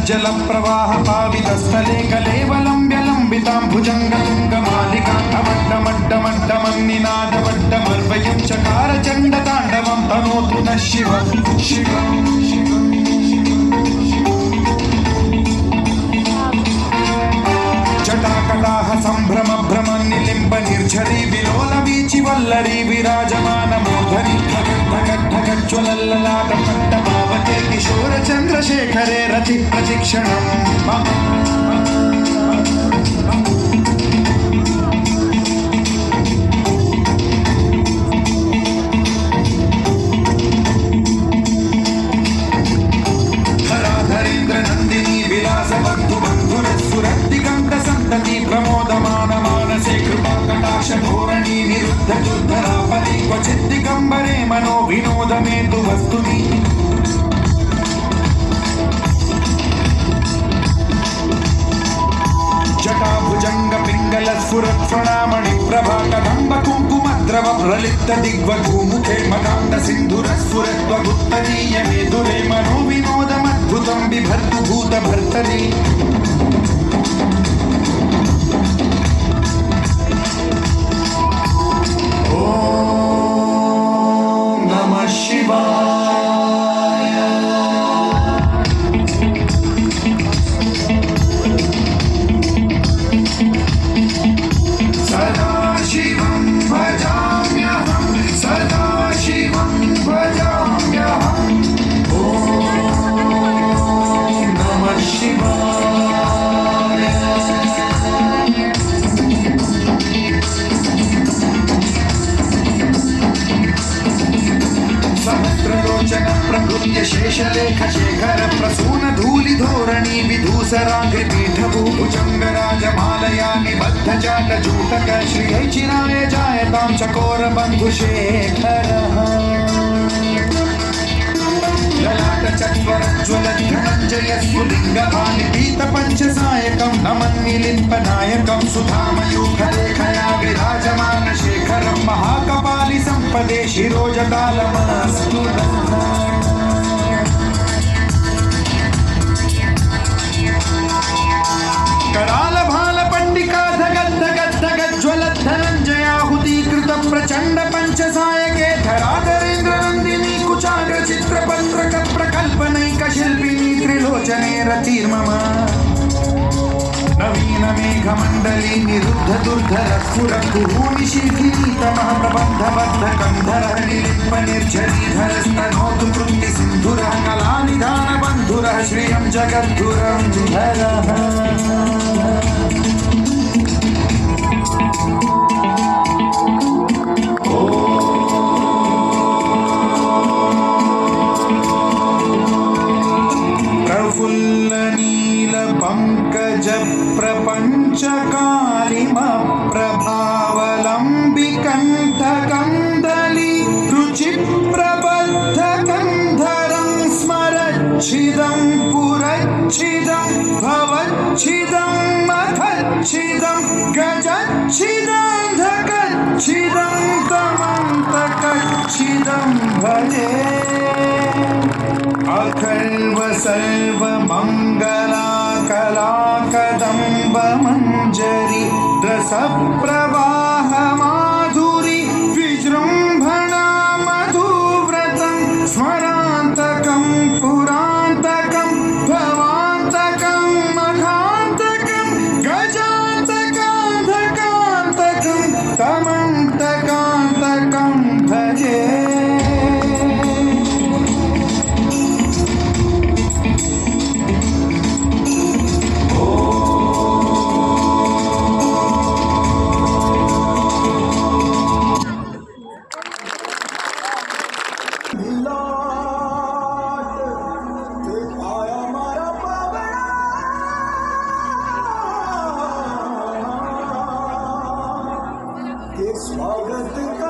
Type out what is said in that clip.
जल प्रवाह पावितस्थले कलेवलम्ब्य लम्बितां भुजङ्गलिङ्गमालिकामड्डमड्डमड्डमन्निनादमड्डमर्वयं चकार चण्डताण्डवं तनोतु नः शिवं जटाकटाह सम्भ्रम भ्रम निलिम्ब निर्झरी विलोल वीचि वल्लरी विराजमान मूर्धनि ढगज्ज्वलल्ललाट पट्टभावते किशोर चन्द्रशेखरे रति प्रशिक्षणम् धराधरेन्द्र नन्दिनी विलास बन्धु बन्धुरस्सुरद्दिगन्त सन्तति प्रमोदमान मानसे कृपा कटाक्ष धोरणी निरुद्ध दुर्धरापरि क्वचित् दिगम्बरे मनो विनोदमेतु वस्तुनि जटा भुजंग पिंगल स्फुरत् प्रणामणि प्रभा कदम्ब कुङ्कुमद्रव प्रलिप्त दिग्वधूमुखे मदान्त सिन्धुरस्फुरत्वगुत्तरीय मेदुरे मनो विनोदमद्भुतं बिभर्तु भूतभर्तरि ॐ नमः शिवाय सदाशिवं भजाम्यहं सदाशिवं भजाम्यहं ॐ नमः शिवाय सहस्रलोचन प्रकृत्य शेषलेख शेखर प्रसून धूलि धोरणी विधूसराग्रि पीठभूभुजङ्गराजमालया निबद्ध चाट जूटक श्रियै चिराय जायतां चकोर बन्धुशेखरः ललाट चत्वरज्ज्वलद्धनञ्जय स्फुलिङ्गभानि पीतपञ्चसायकं नमन्निलिम्पनायकं सुधामयूखलेखया विराजमान शेखरं महाकपालि सम्पदे शिरोजटालमस्तु कराल भाल पंडिका धगद्धगद्धगज्ज्वलद्धनञ्जयाहुतीकृत प्रचण्ड पञ्चसायके धराधरेन्द्र नन्दिनी कुचाग्र चित्रपत्रक प्रकल्पनैक शिल्पिनी त्रिलोचने रतिर्मम नवीन मेघमण्डली निरुद्ध दुर्धर स्फुर कुहूनि शिखिनी तमः प्रबन्धबद्ध कन्धर निलिम्ब निर्झरीधरस्तनोतु कृत्ति सिन्धुरः कलानिधान बन्धुरः श्रियं जगद्धुरं धरः प्रफुल्ल नील पंकज प्रपंच कालिम प्रभावलंबि कंठ कंदली रुचि प्रबद्ध कंधरं स्मरच्छिदं पुरच्छिदं भवच्छिदं मखच्छिदं गजच्छिदं धगच्छिदं तमन्तकच्छिदं भजे अखल्व सर्व मंगला कला कदम्ब मंजरी रस प्रवाह माधुरी विजृंभणा मधुव्रतं स्मरान्तकं पुरान्तकं भवान्तकं मघान्तकं गजान्तकान्धकान्तकं तमन्तकान्तकं भजे स्वागत